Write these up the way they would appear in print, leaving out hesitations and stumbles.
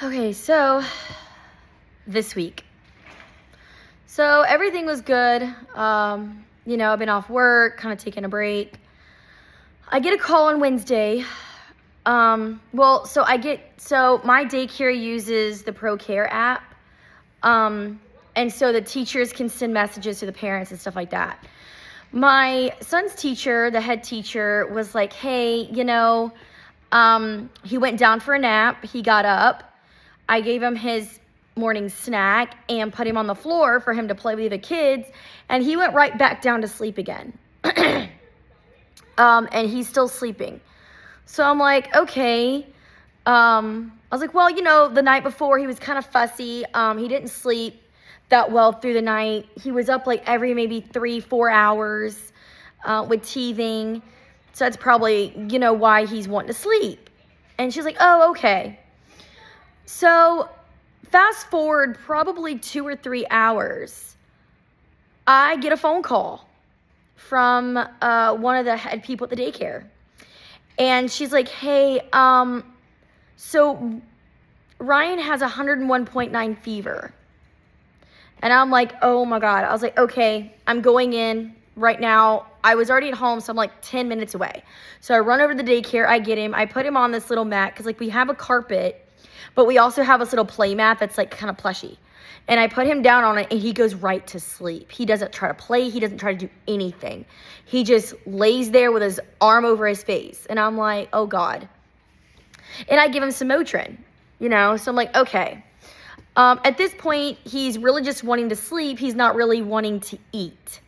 Okay, so this week. So everything was good. I've been off work, kind of taking a break. I get a call on Wednesday. So my daycare uses the ProCare app. And so the teachers can send messages to the parents and stuff like that. My son's teacher, the head teacher, was like, hey, he went down for a nap. He got up. I gave him his morning snack and put him on the floor for him to play with the kids, and he went right back down to sleep again. And he's still sleeping. So I'm like, okay. I was like, well, the night before he was kind of fussy. He didn't sleep that well through the night. He was up like every maybe 3-4 hours with teething. So that's probably, why he's wanting to sleep. And she's like, oh, okay. So fast forward probably 2 or 3 hours, I get a phone call from one of the head people at the daycare. And she's like, hey, so Ryan has 101.9 fever. And I'm like, oh my God. I was like, okay, I'm going in right now. I was already at home, so I'm like 10 minutes away. So I run over to the daycare, I get him, I put him on this little mat, because we have a carpet, but we also have this little play mat that's like kind of plushy. And I put him down on it, and he goes right to sleep. He doesn't try to play. He doesn't try to do anything. He just lays there with his arm over his face. And I'm like, oh God. And I give him some Motrin, So I'm like, okay. At this point, he's really just wanting to sleep. He's not really wanting to eat.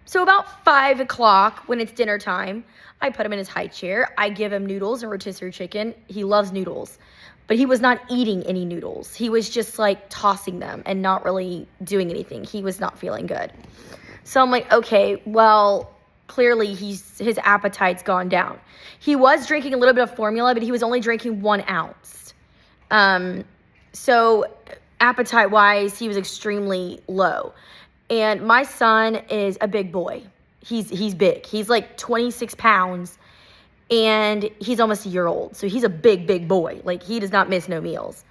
So about 5 o'clock, when it's dinner time, I put him in his high chair. I give him noodles and rotisserie chicken. He loves noodles, but he was not eating any noodles. He was just like tossing them and not really doing anything. He was not feeling good. So I'm like, okay, well, clearly his appetite's gone down. He was drinking a little bit of formula, but he was only drinking 1 ounce. So appetite-wise, he was extremely low. And my son is a big boy. He's big. He's like 26 pounds, and he's almost a year old. So he's a big, big boy. Like, he does not miss no meals.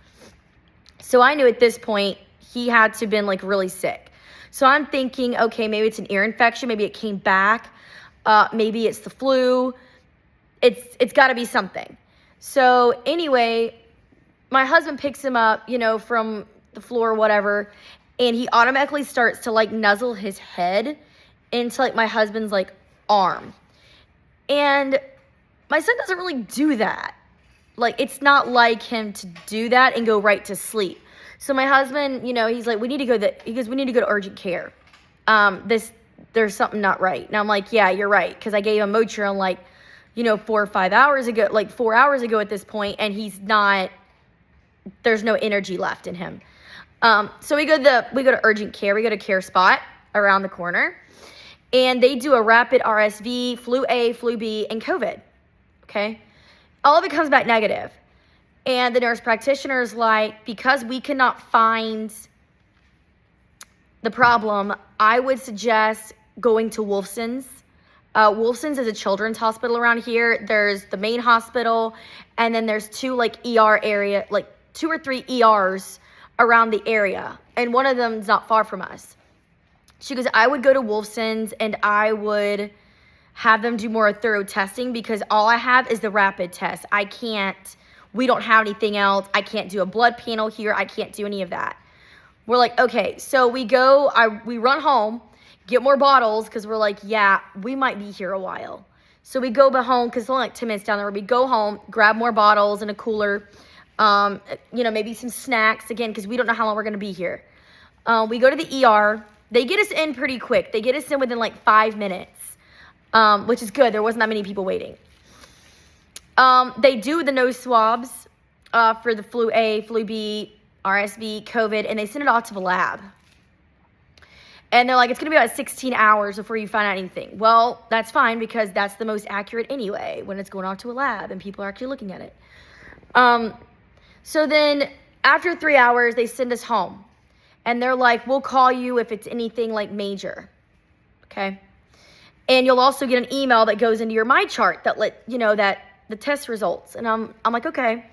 So I knew at this point he had to have been like really sick. So I'm thinking, okay, maybe it's an ear infection. Maybe it came back. Maybe it's the flu. It's got to be something. So anyway, my husband picks him up, from the floor or whatever, and he automatically starts to like nuzzle his head into like my husband's like arm. And my son doesn't really do that. Like, it's not like him to do that and go right to sleep. So my husband, he's like, we need to go to urgent care. There's something not right. And I'm like, yeah, you're right. Cause I gave him Motrin like, 4 or 5 hours ago, like 4 hours ago at this point, and there's no energy left in him. So we go to urgent care. We go to Care Spot around the corner, and they do a rapid RSV, flu A, flu B, and COVID. Okay. All of it comes back negative. And the nurse practitioner is like, because we cannot find the problem, I would suggest going to Wolfson's. Wolfson's is a children's hospital around here. There's the main hospital, and then there's 2 like ER area, like 2 or 3 ERs around the area, and one of them's not far from us. She goes, I would go to Wolfson's, and I would have them do more thorough testing, because all I have is the rapid test. We don't have anything else. I can't do a blood panel here. I can't do any of that. We're like, okay. So we run home, get more bottles, because we're like, yeah, we might be here a while. So we go back home, because it's only like 10 minutes down the road. We go home, grab more bottles and a cooler, maybe some snacks, again, because we don't know how long we're going to be here. We go to the ER. They get us in pretty quick. They get us in within like 5 minutes, which is good. There wasn't that many people waiting. They do the nose swabs for the flu A, flu B, RSV, COVID, and they send it off to the lab. And they're like, it's going to be about 16 hours before you find out anything. Well, that's fine, because that's the most accurate anyway, when it's going off to a lab and people are actually looking at it. So then after 3 hours, they send us home, and they're like, we'll call you if it's anything like major. Okay. And you'll also get an email that goes into your MyChart that the test results. And I'm like, okay.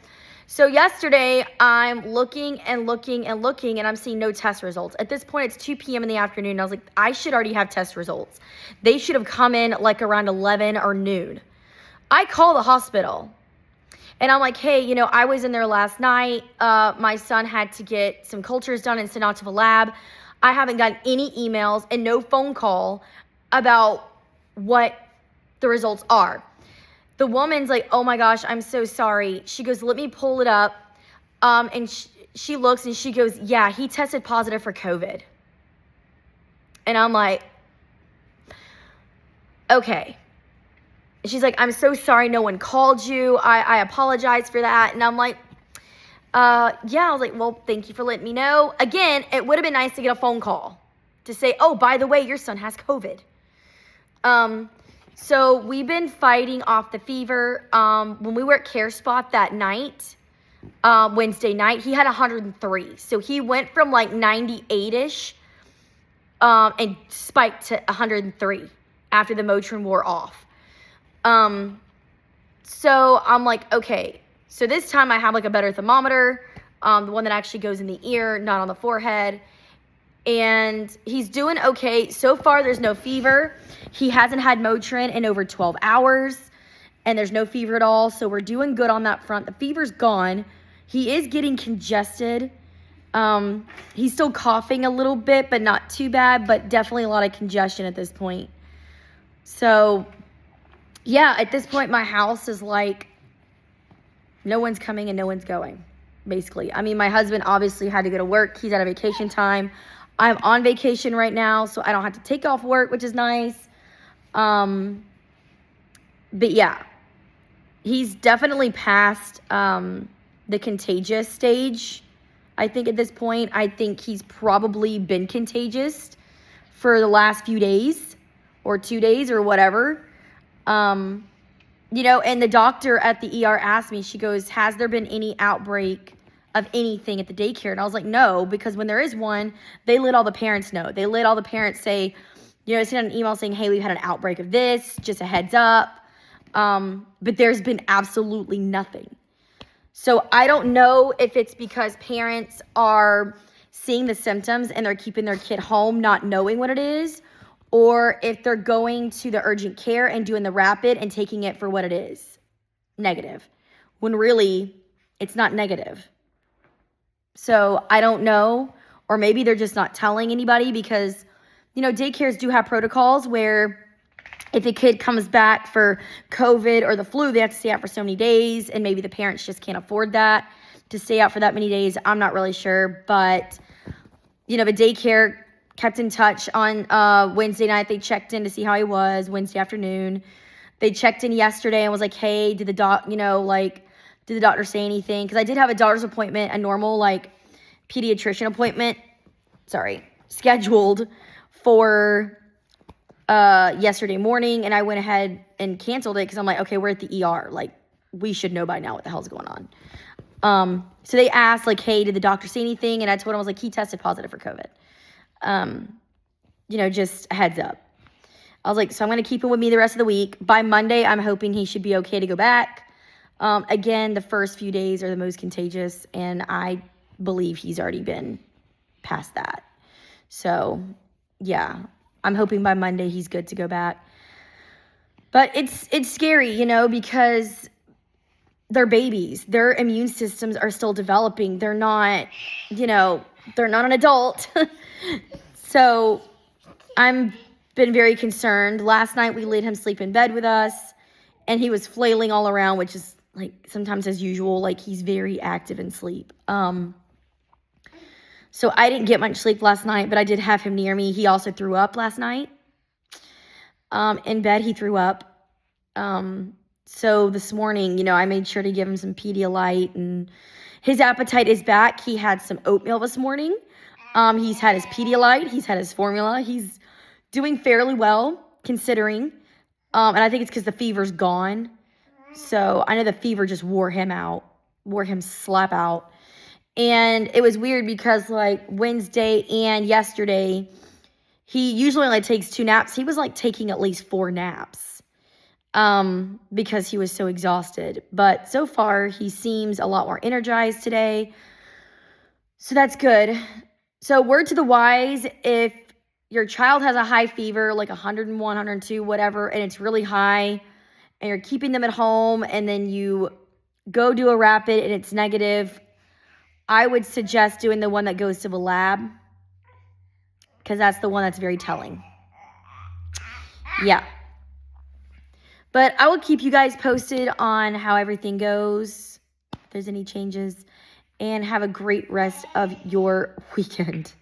So yesterday, I'm looking and looking and looking, and I'm seeing no test results. At this point, it's 2 p.m. in the afternoon. And I was like, I should already have test results. They should have come in like around 11 or noon. I call the hospital, and I'm like, hey, you know, I was in there last night. My son had to get some cultures done and sent out to the lab. I haven't gotten any emails and no phone call about what the results are. The woman's like, oh my gosh, I'm so sorry. She goes, let me pull it up. And she looks and she goes, yeah, he tested positive for COVID. And I'm like, okay. She's like, I'm so sorry no one called you. I apologize for that. And I'm like, yeah. I was like, well, thank you for letting me know. Again, it would have been nice to get a phone call to say, oh, by the way, your son has COVID. So we've been fighting off the fever. When we were at Care Spot that night, Wednesday night, he had 103. So he went from like 98-ish and spiked to 103 after the Motrin wore off. So I'm like, okay. So this time I have like a better thermometer, the one that actually goes in the ear, not on the forehead. And he's doing okay. So far, there's no fever. He hasn't had Motrin in over 12 hours, and there's no fever at all. So we're doing good on that front. The fever's gone. He is getting congested. He's still coughing a little bit, but not too bad, but definitely a lot of congestion at this point. So, yeah, at this point, my house is like, no one's coming and no one's going, basically. I mean, my husband obviously had to go to work. He's out of vacation time. I'm on vacation right now, so I don't have to take off work, which is nice. But yeah, he's definitely past the contagious stage. I think at this point, I think he's probably been contagious for the last few days or 2 days or whatever. You know, and the doctor at the ER asked me, she goes, has there been any outbreak of anything at the daycare? And I was like, no, because when there is one, they let all the parents know. They let all the parents say, you know, send an email saying, hey, we've had an outbreak of this, just a heads up. But there's been absolutely nothing. So I don't know if it's because parents are seeing the symptoms and they're keeping their kid home, not knowing what it is, or if they're going to the urgent care and doing the rapid and taking it for what it is, negative, when really it's not negative. So I don't know, or maybe they're just not telling anybody because, you know, daycares do have protocols where if a kid comes back for COVID or the flu, they have to stay out for so many days, and maybe the parents just can't afford that to stay out for that many days. I'm not really sure, but, you know, the daycare kept in touch on Wednesday night. They checked in to see how he was Wednesday afternoon. They checked in yesterday and was like, hey, did the doctor say anything? Because I did have a doctor's appointment, a normal, like, pediatrician appointment, scheduled for yesterday morning, and I went ahead and canceled it because I'm like, okay, we're at the ER. Like, we should know by now what the hell's going on. So they asked, like, hey, did the doctor say anything? And I told him, I was like, he tested positive for COVID. You know, just a heads up. I was like, so I'm going to keep him with me the rest of the week. By Monday, I'm hoping he should be okay to go back. Again, the first few days are the most contagious, and I believe he's already been past that. So, yeah, I'm hoping by Monday he's good to go back. But it's scary, you know, because they're babies. Their immune systems are still developing. They're not, you know, they're not an adult. So I'm been very concerned. Last night we let him sleep in bed with us, and he was flailing all around, which is like sometimes as usual, like he's very active in sleep. So I didn't get much sleep last night, but I did have him near me. He also threw up last night. In bed, he threw up. So this morning, you know, I made sure to give him some Pedialyte, and his appetite is back. He had some oatmeal this morning. He's had his Pedialyte. He's had his formula. He's doing fairly well, considering. And I think it's because the fever's gone. So I know the fever just wore him slap out. And it was weird because, like, Wednesday and yesterday, he usually only takes 2 naps. He was, like, taking at least 4 naps. because he was so exhausted. But so far, he seems a lot more energized today. So that's good. So word to the wise, if your child has a high fever, like 101, 102, whatever, and it's really high, and you're keeping them at home, and then you go do a rapid and it's negative, I would suggest doing the one that goes to the lab, because that's the one that's very telling. Yeah. But I will keep you guys posted on how everything goes, if there's any changes, and have a great rest of your weekend.